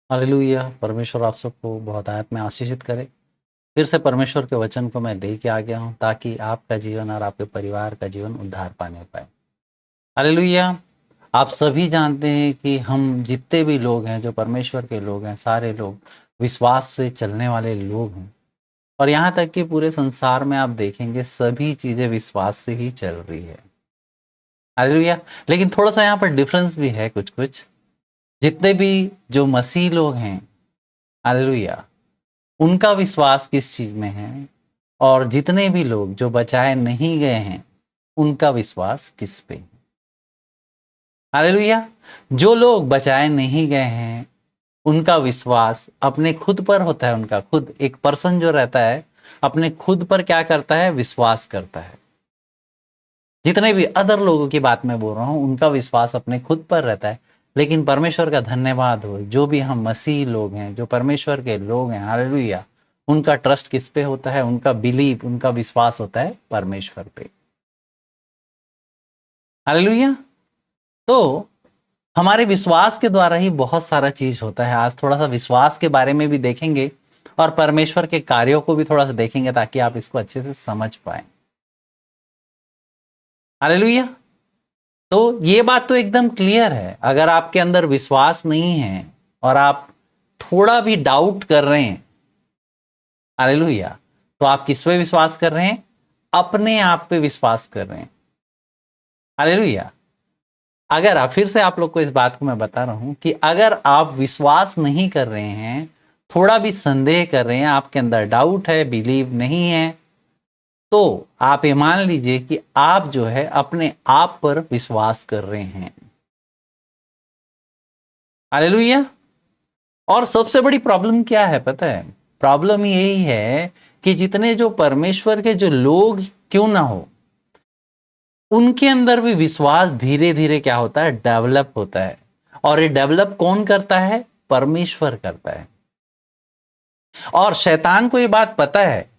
Hallelujah. परमेश्वर आप सबको बहुत आयत में आशीषित करे। फिर से परमेश्वर के वचन को मैं दे के आ गया हूँ ताकि आपका जीवन और आपके परिवार का जीवन उद्धार पाने पाए। हालेलुया। आप सभी जानते हैं कि हम जितने भी लोग हैं, जो परमेश्वर के लोग हैं, सारे लोग विश्वास से चलने वाले लोग हैं। और यहाँ तक कि पूरे संसार में आप देखेंगे सभी चीजें विश्वास से ही चल रही है। हालेलुया। लेकिन थोड़ा सा यहाँ पर डिफरेंस भी है कुछ कुछ। जितने भी जो मसीह लोग हैं, हालेलुया, उनका विश्वास किस चीज में है, और जितने भी लोग जो बचाए नहीं गए हैं उनका विश्वास किस पे है। हालेलुया। जो लोग बचाए नहीं गए हैं उनका विश्वास अपने खुद पर होता है। उनका खुद, एक पर्सन जो रहता है अपने खुद पर क्या करता है, विश्वास करता है। जितने भी अदर लोगों की बात मैं बोल रहा हूं उनका विश्वास अपने खुद पर रहता है। लेकिन परमेश्वर का धन्यवाद हो, जो भी हम मसीह लोग हैं, जो परमेश्वर के लोग हैं, हालेलुया, उनका ट्रस्ट किस पे होता है, उनका बिलीव, उनका विश्वास होता है परमेश्वर पे। हालेलुया। तो हमारे विश्वास के द्वारा ही बहुत सारा चीज होता है। आज थोड़ा सा विश्वास के बारे में भी देखेंगे और परमेश्वर के कार्यों को भी थोड़ा सा देखेंगे ताकि आप इसको अच्छे से समझ पाए। हालेलुया। तो ये बात तो एकदम क्लियर है, अगर आपके अंदर विश्वास नहीं है और आप थोड़ा भी डाउट कर रहे हैं, हालेलुया, तो आप किस पे विश्वास कर रहे हैं? अपने आप पे विश्वास कर रहे हैं। हालेलुया। अगर आप, फिर से आप लोग को इस बात को मैं बता रहा हूं कि अगर आप विश्वास नहीं कर रहे हैं, थोड़ा भी संदेह कर रहे हैं, आपके अंदर डाउट है, बिलीव नहीं है, तो आप ये मान लीजिए कि आप जो है अपने आप पर विश्वास कर रहे हैं। हालेलुया। और सबसे बड़ी प्रॉब्लम क्या है पता है? प्रॉब्लम यही है कि जितने जो परमेश्वर के जो लोग क्यों ना हो, उनके अंदर भी विश्वास धीरे धीरे क्या होता है, डेवलप होता है। और ये डेवलप कौन करता है? परमेश्वर करता है। और शैतान को ये बात पता है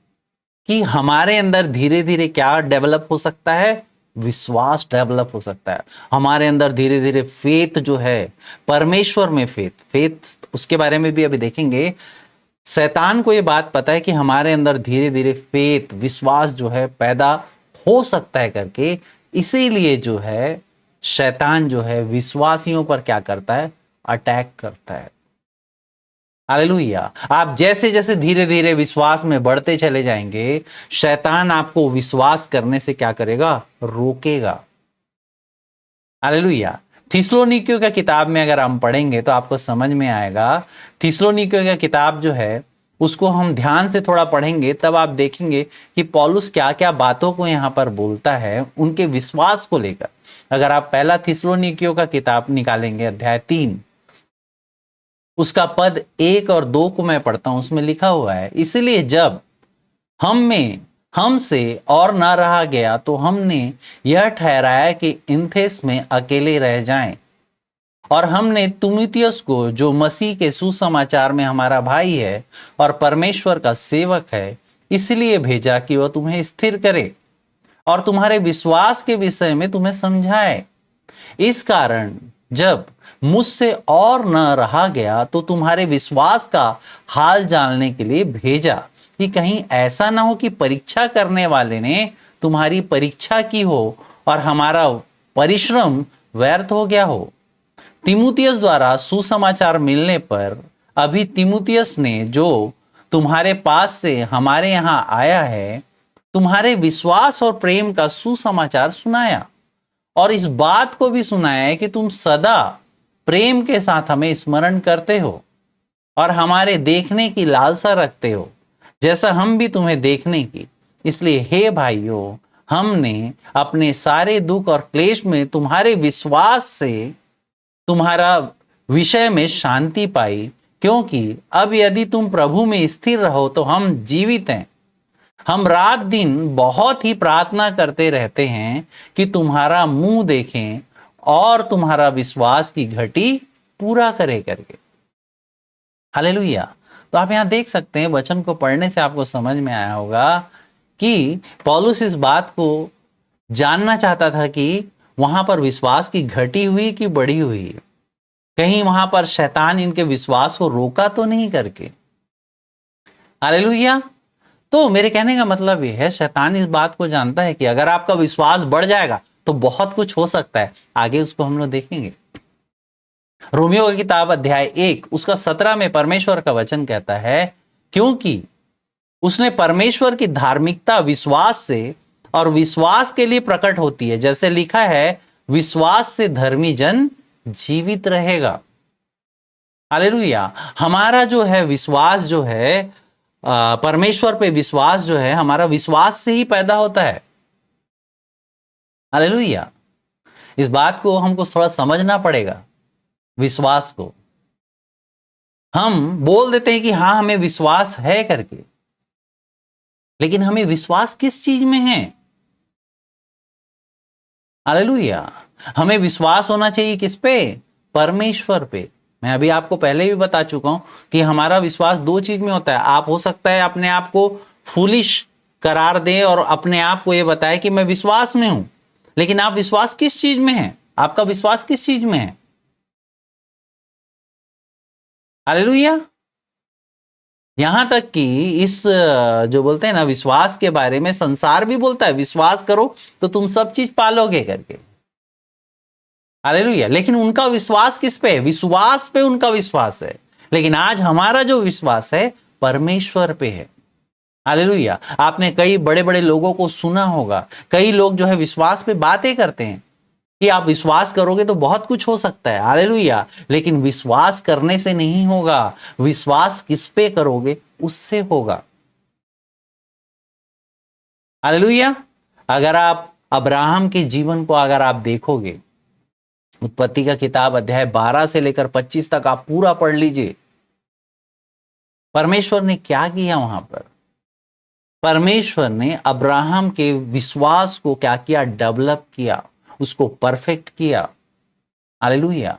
कि हमारे अंदर धीरे धीरे क्या डेवलप हो सकता है, विश्वास डेवलप हो सकता है। हमारे अंदर धीरे धीरे फेथ जो है, परमेश्वर में फेथ, उसके बारे में भी अभी देखेंगे। शैतान को ये बात पता है कि हमारे अंदर धीरे धीरे फेथ, विश्वास जो है पैदा हो सकता है करके, इसीलिए जो है शैतान जो है विश्वासियों पर क्या करता है, अटैक करता है। हालेलुया। आप जैसे जैसे धीरे धीरे विश्वास में बढ़ते चले जाएंगे, शैतान आपको विश्वास करने से क्या करेगा, रोकेगा। हालेलुया। थिस्सलुनीकियों का किताब में अगर हम पढ़ेंगे तो आपको समझ में आएगा। थिस्सलुनीकियों का किताब जो है उसको हम ध्यान से थोड़ा पढ़ेंगे, तब आप देखेंगे कि पौलुस क्या क्या बातों को यहां पर बोलता है उनके विश्वास को लेकर। अगर आप पहला थिस्सलुनीकियों का किताब निकालेंगे, अध्याय 3, उसका पद 1 और 2 को मैं पढ़ता हूं, उसमें लिखा हुआ है, इसलिए जब हम में हमसे और ना रहा गया तो हमने यह ठहराया कि एथेंस में अकेले रह जाएं, और हमने तीमुथियुस को, जो मसीह के सुसमाचार में हमारा भाई है और परमेश्वर का सेवक है, इसलिए भेजा कि वह तुम्हें स्थिर करे और तुम्हारे विश्वास के विषय में तुम्हें समझाए। इस कारण जब मुझसे और न रहा गया तो तुम्हारे विश्वास का हाल जानने के लिए भेजा, कि कहीं ऐसा ना हो कि परीक्षा करने वाले ने तुम्हारी परीक्षा की हो और हमारा परिश्रम व्यर्थ हो गया हो। तीमुथियुस द्वारा सुसमाचार मिलने पर अभी तीमुथियुस ने, जो तुम्हारे पास से हमारे यहां आया है, तुम्हारे विश्वास और प्रेम का सुसमाचार सुनाया, और इस बात को भी सुनाया है कि तुम सदा प्रेम के साथ हमें स्मरण करते हो और हमारे देखने की लालसा रखते हो, जैसा हम भी तुम्हें देखने की। इसलिए हे भाइयों, हमने अपने सारे दुख और क्लेश में तुम्हारे विश्वास से तुम्हारा विषय में शांति पाई, क्योंकि अब यदि तुम प्रभु में स्थिर रहो तो हम जीवित हैं। हम रात दिन बहुत ही प्रार्थना करते रहते हैं कि तुम्हारा मुंह देखें और तुम्हारा विश्वास की घटी पूरा करे करके। हालेलुया। तो आप यहां देख सकते हैं, वचन को पढ़ने से आपको समझ में आया होगा कि पौलुस इस बात को जानना चाहता था कि वहां पर विश्वास की घटी हुई कि बढ़ी हुई। कहीं वहां पर शैतान इनके विश्वास को रोका तो नहीं करके। हालेलुया। तो मेरे कहने का मतलब यह है, शैतान इस बात को जानता है कि अगर आपका विश्वास बढ़ जाएगा तो बहुत कुछ हो सकता है। आगे उसको हम लोग देखेंगे। रोमियो की किताब अध्याय 1 उसका 17 में परमेश्वर का वचन कहता है, क्योंकि उसने परमेश्वर की धार्मिकता विश्वास से और विश्वास के लिए प्रकट होती है, जैसे लिखा है, विश्वास से धर्मी जन जीवित रहेगा। हालेलुया। हमारा जो है विश्वास जो है, परमेश्वर पे विश्वास जो है, हमारा विश्वास से ही पैदा होता है। हालेलुया। इस बात को हमको थोड़ा समझना पड़ेगा। विश्वास को हम बोल देते हैं कि हाँ हमें विश्वास है करके, लेकिन हमें विश्वास किस चीज में है? हालेलुया। हमें विश्वास होना चाहिए किस पे? परमेश्वर पे। मैं अभी आपको पहले भी बता चुका हूं कि हमारा विश्वास दो चीज में होता है। आप हो सकता है अपने आप को फूलिश करार दें और अपने आप को यह बताए कि मैं विश्वास में हूं, लेकिन आप विश्वास किस चीज में है? आपका विश्वास किस चीज में है? हालेलुया। यहां तक कि इस जो बोलते हैं ना विश्वास के बारे में, संसार भी बोलता है विश्वास करो तो तुम सब चीज पालोगे करके। हालेलुया। लेकिन उनका विश्वास किस पे है? विश्वास पे उनका विश्वास है। लेकिन आज हमारा जो विश्वास है परमेश्वर पे है। हालेलुया। आपने कई बड़े बड़े लोगों को सुना होगा, कई लोग जो है विश्वास पे बातें करते हैं कि आप विश्वास करोगे तो बहुत कुछ हो सकता है। हालेलुया। लेकिन विश्वास करने से नहीं होगा, विश्वास किस पे करोगे उससे होगा। हालेलुया। अगर आप अब्राहम के जीवन को अगर आप देखोगे, उत्पत्ति का किताब अध्याय 12 से लेकर 25 तक आप पूरा पढ़ लीजिए। परमेश्वर ने क्या किया वहां पर? परमेश्वर ने अब्राहम के विश्वास को क्या किया? डेवलप किया, उसको परफेक्ट किया। हालेलुया।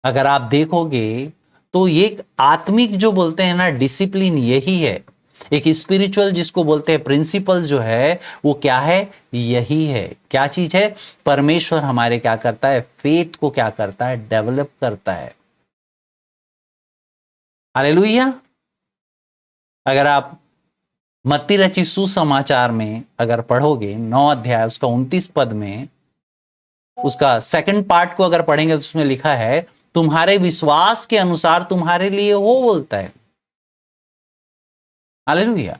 अगर आप देखोगे तो ये आत्मिक जो बोलते हैं ना डिसिप्लिन, यही है। एक स्पिरिचुअल जिसको बोलते हैं प्रिंसिपल्स जो है वो क्या है? यही है। क्या चीज है? परमेश्वर हमारे क्या करता है? फेथ को क्या करता है? डेवलप करता है। हालेलुया। अगर आप मत्ती रचित सुसमाचार में अगर पढ़ोगे 9 अध्याय उसका 29 पद में, उसका सेकंड पार्ट को अगर पढ़ेंगे तो उसमें लिखा है, तुम्हारे विश्वास के अनुसार तुम्हारे लिए हो, बोलता है। हालेलुया।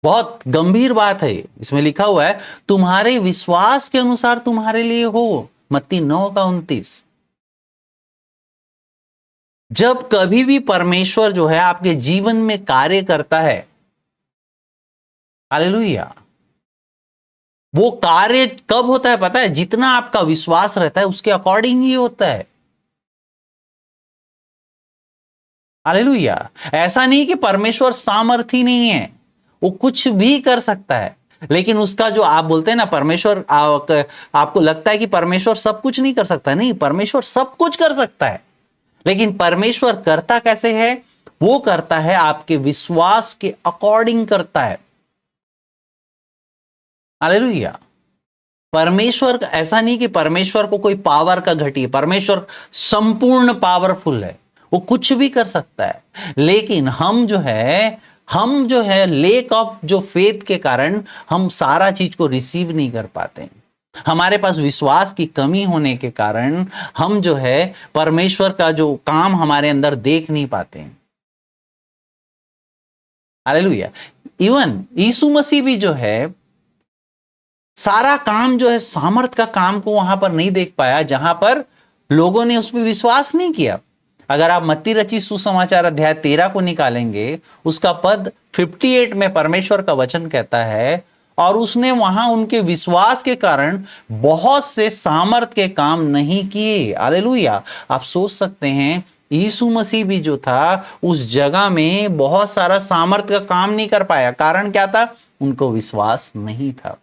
बहुत गंभीर बात है। इसमें लिखा हुआ है तुम्हारे विश्वास के अनुसार तुम्हारे लिए हो, मत्ती 9 का 29। जब कभी भी परमेश्वर जो है आपके जीवन में कार्य करता है, हालेलुया, वो कार्य कब होता है पता है? जितना आपका विश्वास रहता है उसके अकॉर्डिंग ही होता है। हालेलुया। ऐसा नहीं कि परमेश्वर सामर्थी नहीं है, वो कुछ भी कर सकता है, लेकिन उसका जो आप बोलते हैं ना परमेश्वर, आपको लगता है कि परमेश्वर सब कुछ नहीं कर सकता। नहीं, परमेश्वर सब कुछ कर सकता है, लेकिन परमेश्वर करता कैसे है? वो करता है आपके विश्वास के अकॉर्डिंग करता है। हालेलुया। परमेश्वर ऐसा नहीं कि परमेश्वर को कोई पावर का घटी है। परमेश्वर संपूर्ण पावरफुल है, वो कुछ भी कर सकता है। लेकिन हम जो है लेक ऑफ जो फेथ के कारण हम सारा चीज को रिसीव नहीं कर पाते हैं। हमारे पास विश्वास की कमी होने के कारण हम जो है परमेश्वर का जो काम हमारे अंदर देख नहीं पाते हैं। हालेलुया। इवन यीशु मसीह भी जो है सारा काम जो है सामर्थ का काम को वहां पर नहीं देख पाया, जहां पर लोगों ने उस पर विश्वास नहीं किया। अगर आप मत्ती रचित सुसमाचार अध्याय 13 को निकालेंगे, उसका पद 58 में परमेश्वर का वचन कहता है, और उसने वहां उनके विश्वास के कारण बहुत से सामर्थ के काम नहीं किए। हालेलुया। आप सोच सकते हैं यीशु मसीह भी जो था उस जगह में बहुत सारा सामर्थ का काम नहीं कर पाया। कारण क्या था? उनको विश्वास नहीं था।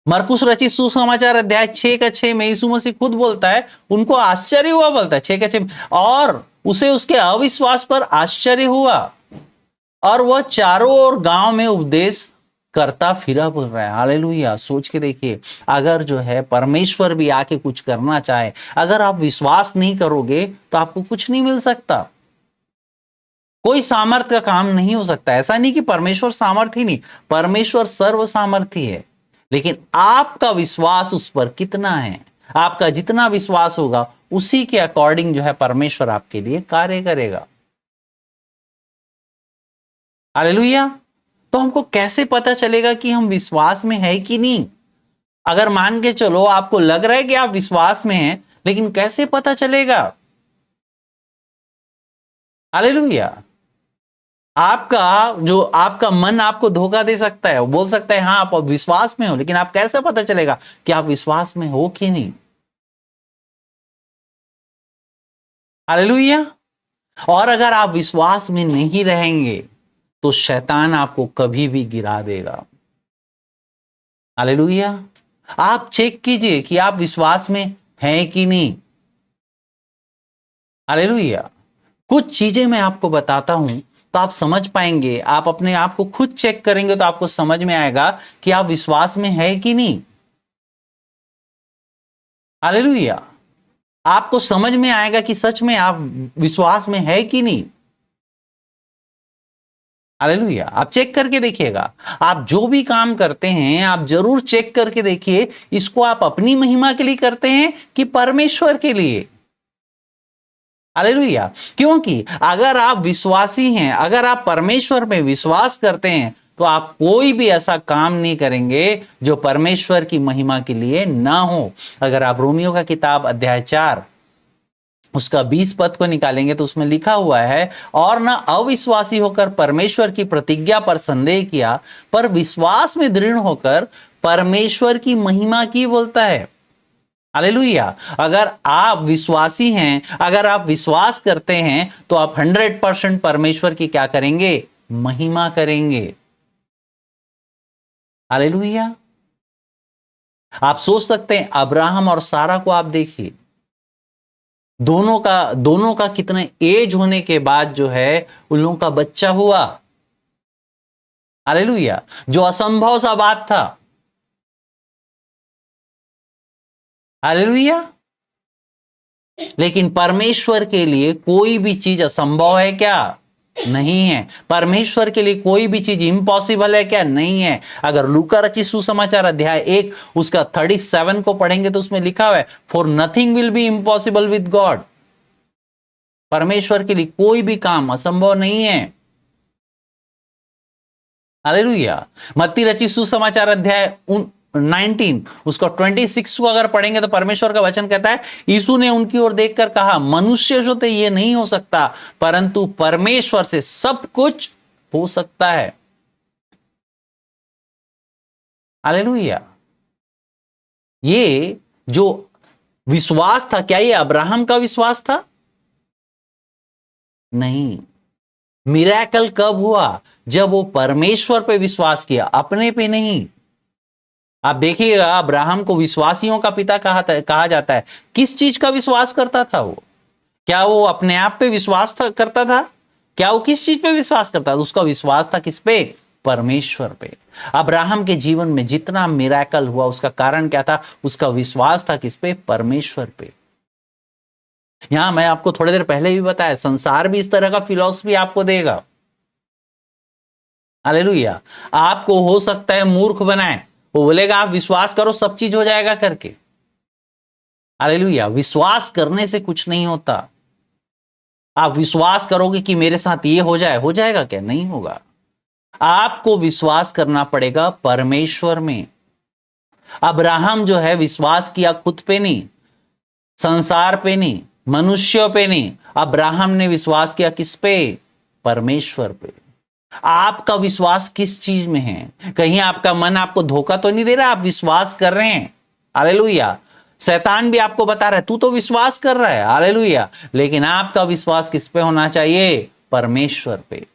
मरकुस रचित सुसमाचार अध्याय 6 का 6 में यीशु मसीह खुद बोलता है, उनको आश्चर्य हुआ, बोलता है 6 का 6, और उसे उसके अविश्वास पर आश्चर्य हुआ, और वह चारों ओर गांव में उपदेश करता फिरा बोल रहा है। हालेलुया। सोच के देखिए, अगर जो है परमेश्वर भी आके कुछ करना चाहे, अगर आप विश्वास नहीं करोगे तो आपको कुछ नहीं मिल सकता। कोई सामर्थ का काम नहीं हो सकता। ऐसा नहीं कि परमेश्वर सामर्थ्य ही नहीं, परमेश्वर सर्व सामर्थ्य है, लेकिन आपका विश्वास उस पर कितना है। आपका जितना विश्वास होगा उसी के अकॉर्डिंग जो है परमेश्वर आपके लिए कार्य करेगा। हालेलुया। तो हमको कैसे पता चलेगा कि हम विश्वास में है कि नहीं? अगर मान के चलो आपको लग रहा है कि आप विश्वास में हैं, लेकिन कैसे पता चलेगा? हालेलुया। आपका मन आपको धोखा दे सकता है, वो बोल सकता है हाँ आप विश्वास में हो, लेकिन आप कैसे पता चलेगा कि आप विश्वास में हो कि नहीं? हालेलुया। और अगर आप विश्वास में नहीं रहेंगे तो शैतान आपको कभी भी गिरा देगा। हालेलुया। आप चेक कीजिए कि आप विश्वास में हैं कि नहीं। हालेलुया। कुछ चीजें मैं आपको बताता हूं तो आप समझ पाएंगे। आप अपने आप को खुद चेक करेंगे तो आपको समझ में आएगा कि आप विश्वास में है कि नहीं। हालेलुया। आपको समझ में आएगा कि सच में आप विश्वास में है कि नहीं। हालेलुया। आप चेक करके देखिएगा। आप जो भी काम करते हैं आप जरूर चेक करके देखिए, इसको आप अपनी महिमा के लिए करते हैं कि परमेश्वर के लिए। हालेलुया। क्योंकि अगर आप विश्वासी हैं, अगर आप परमेश्वर में विश्वास करते हैं, तो आप कोई भी ऐसा काम नहीं करेंगे जो परमेश्वर की महिमा के लिए ना हो। अगर आप रोमियो का किताब अध्याय 4 उसका 20 पद को निकालेंगे तो उसमें लिखा हुआ है, और ना अविश्वासी होकर परमेश्वर की प्रतिज्ञा पर संदेह किया, पर विश्वास में दृढ़ होकर परमेश्वर की महिमा की बोलता है। हालेलुया। अगर आप विश्वासी हैं, अगर आप विश्वास करते हैं, तो आप 100% परमेश्वर की क्या करेंगे? महिमा करेंगे। हालेलुया। आप सोच सकते हैं अब्राहम और सारा को आप देखिए, दोनों का कितने एज होने के बाद जो है उन लोगों का बच्चा हुआ। हालेलुया। जो असंभव सा बात था। हालेलुया। लेकिन परमेश्वर के लिए कोई भी चीज असंभव है क्या? नहीं है। परमेश्वर के लिए कोई भी चीज इम्पॉसिबल है क्या? नहीं है। अगर लूका रचित सुसमाचार अध्याय 1 उसका 37 को पढ़ेंगे तो उसमें लिखा हुआ है, for nothing will be impossible with God. परमेश्वर के लिए कोई भी काम असंभव नहीं है। हालेलुया। मत्ती रचित सुसमाचार अध्याय 19 उसका 26 को अगर पढ़ेंगे तो परमेश्वर का वचन कहता है, यीशु ने उनकी ओर देखकर कहा, मनुष्य से तो ये नहीं हो सकता, परंतु परमेश्वर से सब कुछ हो सकता है। हालेलुया। ये जो विश्वास था, क्या ये अब्राहम का विश्वास था? नहीं। मिरेकल कब हुआ? जब वो परमेश्वर पे विश्वास किया, अपने पे नहीं। आप देखिएगा अब्राहम को विश्वासियों का पिता कहा जाता है। किस चीज का विश्वास करता था वो? क्या वो अपने आप पे विश्वास करता था? क्या वो किस चीज पे विश्वास करता था? उसका विश्वास था किस पे? परमेश्वर पे। अब्राहम के जीवन में जितना मिरेकल हुआ उसका कारण क्या था? उसका विश्वास था किस पे? परमेश्वर पे। यहां मैं आपको थोड़ी देर पहले भी बताया, संसार भी इस तरह का फिलॉसफी आपको देगा। हालेलुया। आपको हो सकता है मूर्ख बनाए, वो बोलेगा आप विश्वास करो सब चीज हो जाएगा करके। हालेलुया। विश्वास करने से कुछ नहीं होता। आप विश्वास करोगे कि मेरे साथ ये हो जाए, हो जाएगा क्या? नहीं होगा। आपको विश्वास करना पड़ेगा परमेश्वर में। अब्राहम जो है विश्वास किया खुद पे नहीं, संसार पे नहीं, मनुष्यों पे नहीं। अब्राहम ने विश्वास किया किस पे? परमेश्वर पे। आपका विश्वास किस चीज में है? कहीं आपका मन आपको धोखा तो नहीं दे रहा? आप विश्वास कर रहे हैं। हालेलुया। शैतान भी आपको बता रहा है तू तो विश्वास कर रहा है। हालेलुया। लेकिन आपका विश्वास किस पे होना चाहिए? परमेश्वर पे।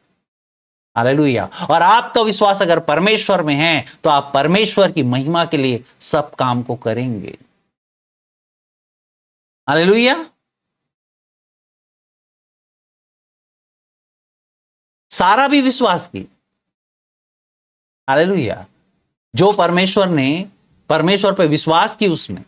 हालेलुया। और आपका विश्वास अगर परमेश्वर में है तो आप परमेश्वर की महिमा के लिए सब काम को करेंगे। हालेलुया। सारा भी विश्वास की। हालेलुया। जो परमेश्वर पे विश्वास की उसने।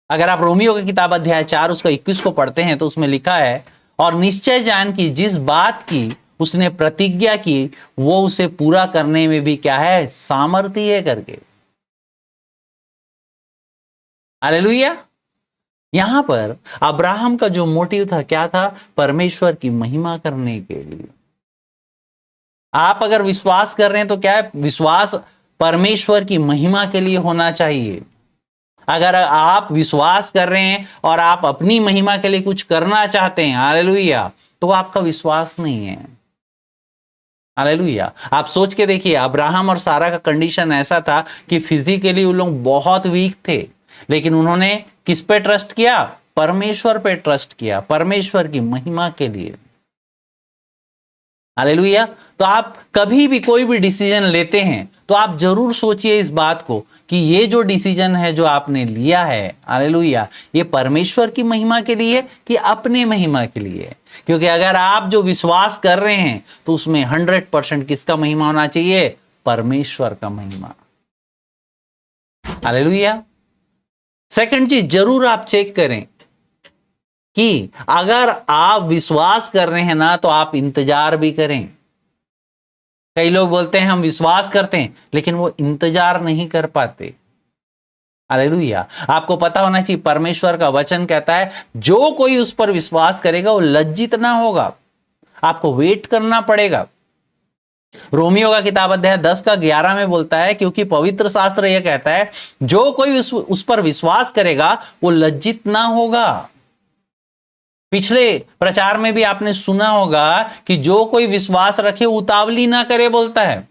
अगर आप रोमियो की किताब अध्याय 4 उसका 21 को पढ़ते हैं तो उसमें लिखा है, और निश्चय जान की जिस बात की उसने प्रतिज्ञा की वो उसे पूरा करने में भी क्या है, सामर्थी है करके। हालेलुया। यहां पर अब्राहम का जो मोटिव था क्या था, परमेश्वर की महिमा करने के लिए। आप अगर विश्वास कर रहे हैं तो क्या है, विश्वास परमेश्वर की महिमा के लिए होना चाहिए। अगर आप विश्वास कर रहे हैं और आप अपनी महिमा के लिए कुछ करना चाहते हैं, हालेलुया, तो आपका विश्वास नहीं है। हालेलुया। आप सोच के देखिए, अब्राहम और सारा का कंडीशन ऐसा था कि फिजिकली वो लोग बहुत वीक थे, लेकिन उन्होंने किस पे ट्रस्ट किया, परमेश्वर पे ट्रस्ट किया, परमेश्वर की महिमा के लिए। हालेलुया। तो आप कभी भी कोई भी डिसीजन लेते हैं तो आप जरूर सोचिए इस बात को कि ये जो डिसीजन है जो आपने लिया है, हालेलुया, ये परमेश्वर की महिमा के लिए कि अपने महिमा के लिए। क्योंकि अगर आप जो विश्वास कर रहे हैं तो उसमें 100% किसका महिमा होना चाहिए, परमेश्वर का महिमा। हालेलुया। सेकंड चीज जरूर आप चेक करें कि अगर आप विश्वास कर रहे हैं ना तो आप इंतजार भी करें। कई लोग बोलते हैं हम विश्वास करते हैं लेकिन वो इंतजार नहीं कर पाते। हालेलुया। आपको पता होना चाहिए, परमेश्वर का वचन कहता है जो कोई उस पर विश्वास करेगा वो लज्जित ना होगा। आपको वेट करना पड़ेगा। रोमियो का किताब अध्याय 10 का 11 में बोलता है, क्योंकि पवित्र शास्त्र यह कहता है जो कोई उस पर विश्वास करेगा वो लज्जित ना होगा। पिछले प्रचार में भी आपने सुना होगा कि जो कोई विश्वास रखे उतावली ना करे बोलता है।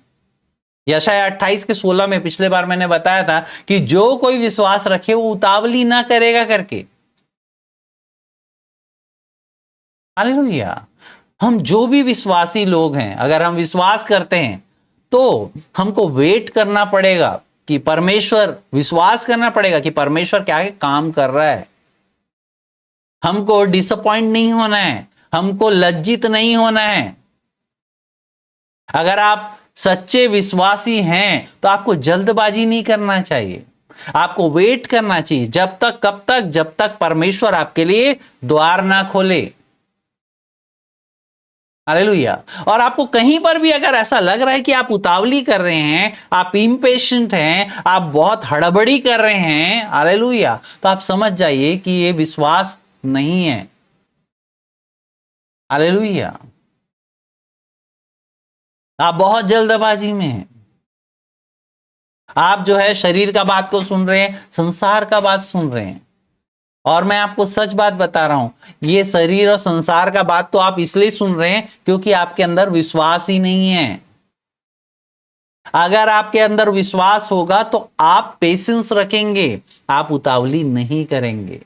यशायाह 28 के 16 में पिछले बार मैंने बताया था कि जो कोई विश्वास रखे वो उतावली ना करेगा करके। हालेलुया। हम जो भी विश्वासी लोग हैं, अगर हम विश्वास करते हैं तो हमको वेट करना पड़ेगा कि परमेश्वर, विश्वास करना पड़ेगा कि परमेश्वर क्या है, काम कर रहा है। हमको डिसअपॉइंट नहीं होना है, हमको लज्जित नहीं होना है। अगर आप सच्चे विश्वासी हैं तो आपको जल्दबाजी नहीं करना चाहिए, आपको वेट करना चाहिए। जब तक, कब तक, जब तक परमेश्वर आपके लिए द्वार ना खोले। हालेलुया। और आपको कहीं पर भी अगर ऐसा लग रहा है कि आप उतावली कर रहे हैं, आप इम्पेशेंट हैं, आप बहुत हड़बड़ी कर रहे हैं, हालेलुया, तो आप समझ जाइए कि ये विश्वास नहीं है। हालेलुया। आप बहुत जल्दबाजी में हैं। आप जो है शरीर का बात को सुन रहे हैं, संसार का बात सुन रहे हैं। और मैं आपको सच बात बता रहा हूं, ये शरीर और संसार का बात तो आप इसलिए सुन रहे हैं क्योंकि आपके अंदर विश्वास ही नहीं है। अगर आपके अंदर विश्वास होगा तो आप पेशेंस रखेंगे, आप उतावली नहीं करेंगे।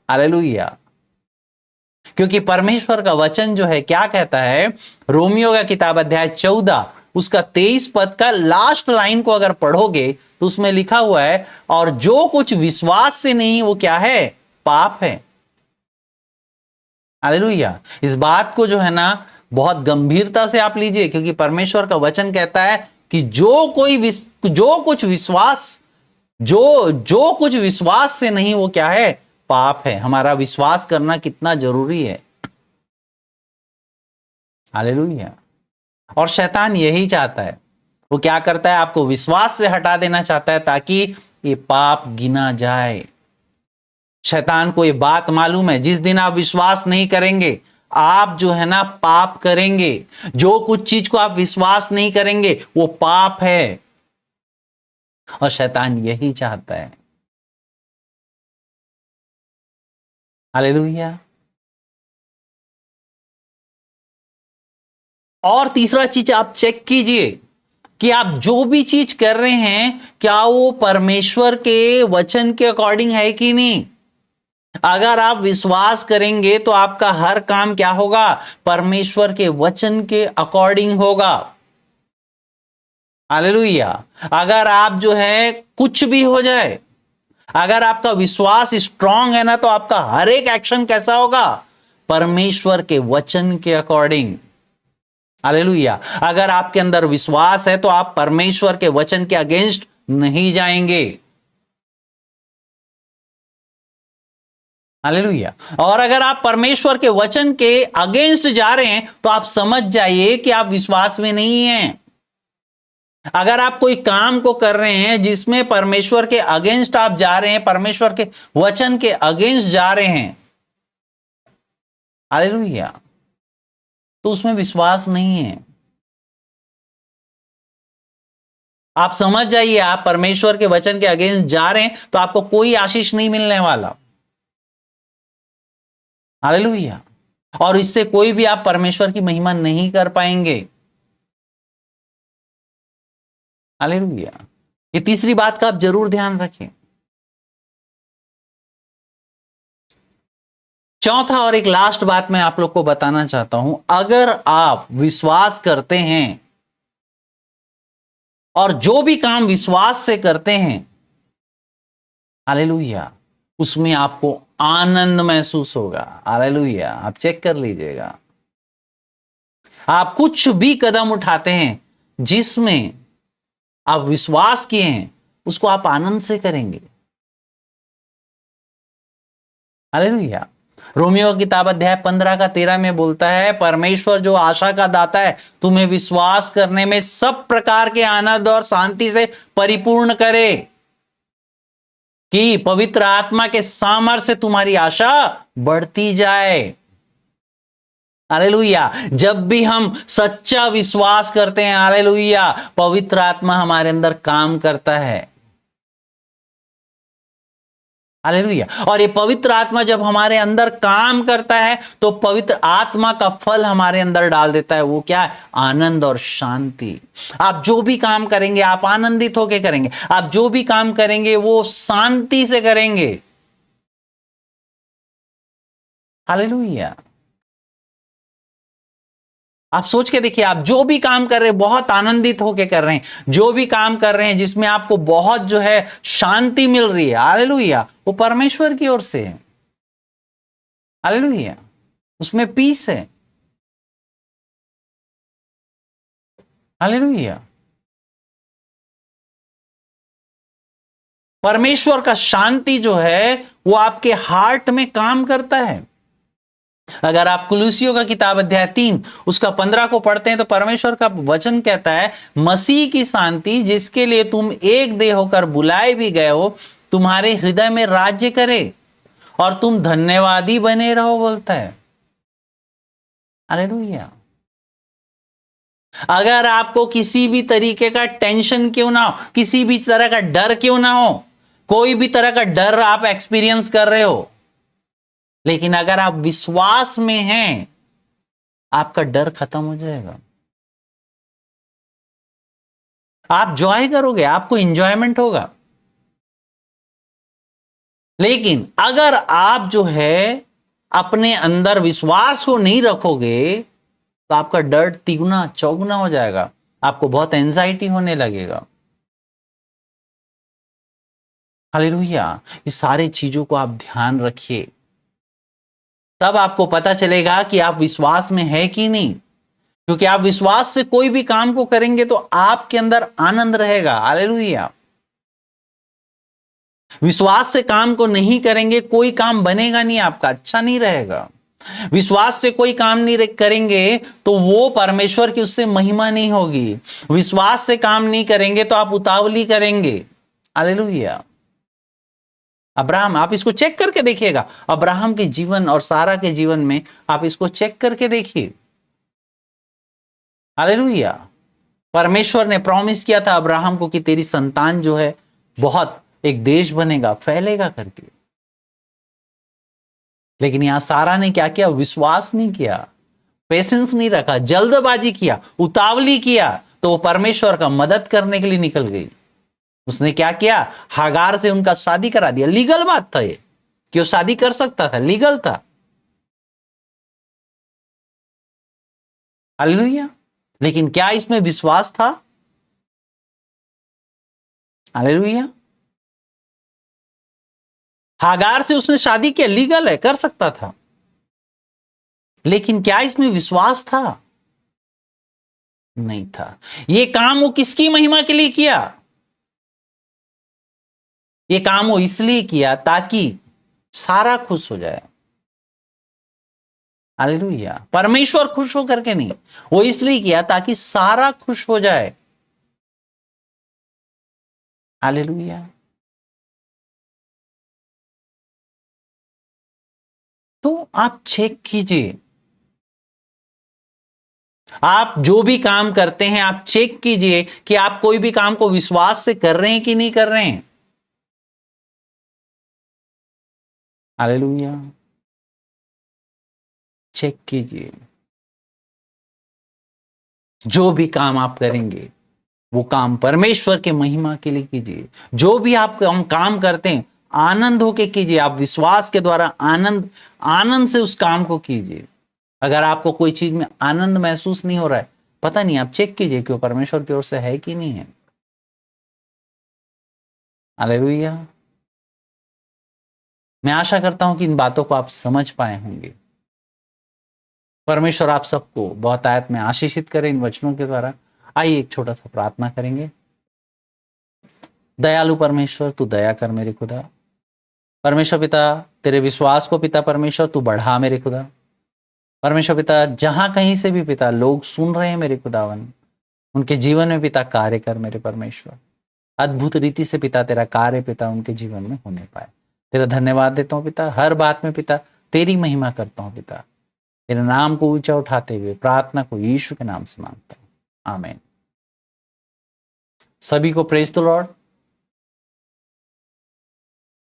हालेलुया। क्योंकि परमेश्वर का वचन जो है क्या कहता है, रोमियो का किताब अध्याय 14 उसका 23 पद का लास्ट लाइन को अगर पढ़ोगे तो उसमें लिखा हुआ है, और जो कुछ विश्वास से नहीं वो क्या है, पाप है। हालेलुया। इस बात को जो है ना बहुत गंभीरता से आप लीजिए, क्योंकि परमेश्वर का वचन कहता है कि जो कुछ विश्वास से नहीं वो क्या है, पाप है। हमारा विश्वास करना कितना जरूरी है। हालेलुया। और शैतान यही चाहता है, वो क्या करता है, आपको विश्वास से हटा देना चाहता है ताकि ये पाप गिना जाए। शैतान को ये बात मालूम है, जिस दिन आप विश्वास नहीं करेंगे आप जो है ना पाप करेंगे। जो कुछ चीज को आप विश्वास नहीं करेंगे वो पाप है, और शैतान यही चाहता है। हालेलुया। और तीसरा चीज आप चेक कीजिए कि आप जो भी चीज कर रहे हैं क्या वो परमेश्वर के वचन के अकॉर्डिंग है कि नहीं। अगर आप विश्वास करेंगे तो आपका हर काम क्या होगा, परमेश्वर के वचन के अकॉर्डिंग होगा। हालेलुया। अगर आप जो है कुछ भी हो जाए, अगर आपका विश्वास स्ट्रांग है ना तो आपका हर एक एक्शन कैसा होगा, परमेश्वर के वचन के अकॉर्डिंग। हालेलुया। अगर आपके अंदर विश्वास है तो आप परमेश्वर के वचन के अगेंस्ट नहीं जाएंगे। हालेलुया। और अगर आप परमेश्वर के वचन के अगेंस्ट जा रहे हैं तो आप समझ जाइए कि आप विश्वास में नहीं हैं। अगर आप कोई काम को कर रहे हैं जिसमें परमेश्वर के अगेंस्ट आप जा रहे हैं, परमेश्वर के वचन के अगेंस्ट जा रहे हैं, हालेलुया, तो उसमें विश्वास नहीं है। आप समझ जाइए, आप परमेश्वर के वचन के अगेंस्ट जा रहे हैं तो आपको कोई आशीष नहीं मिलने वाला। हालेलुया। और इससे कोई भी आप परमेश्वर की महिमा नहीं कर पाएंगे। हालेलुया। ये तीसरी बात का आप जरूर ध्यान रखें। चौथा और एक लास्ट बात मैं आप लोग को बताना चाहता हूं, अगर आप विश्वास करते हैं और जो भी काम विश्वास से करते हैं, हालेलुया, उसमें आपको आनंद महसूस होगा। हालेलुया। आप चेक कर लीजिएगा, आप कुछ भी कदम उठाते हैं जिसमें आप विश्वास किए हैं, उसको आप आनंद से करेंगे। हालेलुया। रोमियो की किताब अध्याय 15 का 13 में बोलता है, परमेश्वर जो आशा का दाता है तुम्हें विश्वास करने में सब प्रकार के आनंद और शांति से परिपूर्ण करे, कि पवित्र आत्मा के सामर्थ्य से तुम्हारी आशा बढ़ती जाए। हालेलुया। जब भी हम सच्चा विश्वास करते हैं, हालेलुया, पवित्र आत्मा हमारे अंदर काम करता है। हालेलुया। और ये पवित्र आत्मा जब हमारे अंदर काम करता है तो पवित्र आत्मा का फल हमारे अंदर डाल देता है। वो क्या है? आनंद और शांति। आप जो भी काम करेंगे आप आनंदित होकर करेंगे। आप जो भी काम करेंगे वो शांति से करेंगे। हालेलुया। आप सोच के देखिए, आप जो भी काम कर रहे हैं बहुत आनंदित होकर कर रहे हैं, जो भी काम कर रहे हैं जिसमें आपको बहुत जो है शांति मिल रही है, हालेलुया, वो परमेश्वर की ओर से है। हालेलुया। उसमें पीस है। हालेलुया। परमेश्वर का शांति जो है वो आपके हार्ट में काम करता है। अगर आप कुलुसियों का किताब अध्याय 3 उसका 15 को पढ़ते हैं तो परमेश्वर का वचन कहता है, मसीह की शांति जिसके लिए तुम एक देह होकर बुलाए भी गए हो तुम्हारे हृदय में राज्य करे और तुम धन्यवादी बने रहो, बोलता है। हालेलुया। अगर आपको किसी भी तरीके का टेंशन क्यों ना हो, किसी भी तरह का डर क्यों ना हो, कोई भी तरह का डर आप एक्सपीरियंस कर रहे हो, लेकिन अगर आप विश्वास में हैं आपका डर खत्म हो जाएगा। आप जॉय करोगे, आपको इंजॉयमेंट होगा। लेकिन अगर आप जो है अपने अंदर विश्वास को नहीं रखोगे तो आपका डर तिगुना चौगुना हो जाएगा। आपको बहुत एंजाइटी होने लगेगा। हालेलुया। इस सारे चीजों को आप ध्यान रखिए, तब आपको पता चलेगा कि आप विश्वास में है कि नहीं। क्योंकि आप विश्वास से कोई भी काम को करेंगे तो आपके अंदर आनंद रहेगा। हालेलुया। विश्वास से काम को नहीं करेंगे कोई काम बनेगा नहीं, आपका अच्छा नहीं रहेगा। विश्वास से कोई काम नहीं करेंगे तो वो परमेश्वर की उससे महिमा नहीं होगी। विश्वास से काम नहीं करेंगे तो आप उतावली करेंगे। हालेलुया। अब्राहम, आप इसको चेक करके देखिएगा, अब्राहम के जीवन और सारा के जीवन में आप इसको चेक करके देखिए। हालेलुया। परमेश्वर ने प्रॉमिस किया था अब्राहम को कि तेरी संतान जो है बहुत एक देश बनेगा, फैलेगा करके। लेकिन यहां सारा ने क्या किया? विश्वास नहीं किया, पेशेंस नहीं रखा, जल्दबाजी किया, उतावली किया, तो वो परमेश्वर का मदद करने के लिए निकल गई। उसने क्या किया? हागार से उनका शादी करा दिया। लीगल बात था ये कि वो शादी कर सकता था, लीगल था। हालेलुया। लेकिन क्या इसमें विश्वास था? हालेलुया। हागार से उसने शादी किया, लीगल है, कर सकता था, लेकिन क्या इसमें विश्वास था? नहीं था। ये काम वो किसकी महिमा के लिए किया? ये काम वो इसलिए किया ताकि सारा खुश हो जाए। हालेलुया। परमेश्वर खुश हो करके नहीं, वो इसलिए किया ताकि सारा खुश हो जाए। हालेलुया। तो आप चेक कीजिए, आप जो भी काम करते हैं आप चेक कीजिए कि आप कोई भी काम को विश्वास से कर रहे हैं कि नहीं कर रहे हैं। हालेलुया। चेक कीजिए, जो भी काम आप करेंगे वो काम परमेश्वर के महिमा के लिए कीजिए। जो भी आप हम काम करते हैं आनंद होके कीजिए, आप विश्वास के द्वारा आनंद आनंद से उस काम को कीजिए। अगर आपको कोई चीज में आनंद महसूस नहीं हो रहा है, पता नहीं, आप चेक कीजिए कि वो परमेश्वर की ओर से है कि नहीं है। हालेलुया। मैं आशा करता हूं कि इन बातों को आप समझ पाए होंगे। परमेश्वर आप सबको बहुत आयत में आशीषित करें इन वचनों के द्वारा। आइए एक छोटा सा प्रार्थना करेंगे। दयालु परमेश्वर, तू दया कर मेरे खुदा। परमेश्वर पिता, तेरे विश्वास को पिता परमेश्वर तू बढ़ा मेरे खुदा। परमेश्वर पिता, जहां कहीं से भी पिता लोग सुन रहे हैं मेरे खुदावन, उनके जीवन में पिता कार्य कर मेरे परमेश्वर। अद्भुत रीति से पिता तेरा कार्य पिता उनके जीवन में होने पाए। तेरा धन्यवाद देता हूं पिता, हर बात में पिता तेरी महिमा करता हूं पिता। तेरे नाम को ऊंचा उठाते हुए प्रार्थना को यीशु के नाम से मांगता हूं, आमीन। सभी को प्रेज द लॉर्ड।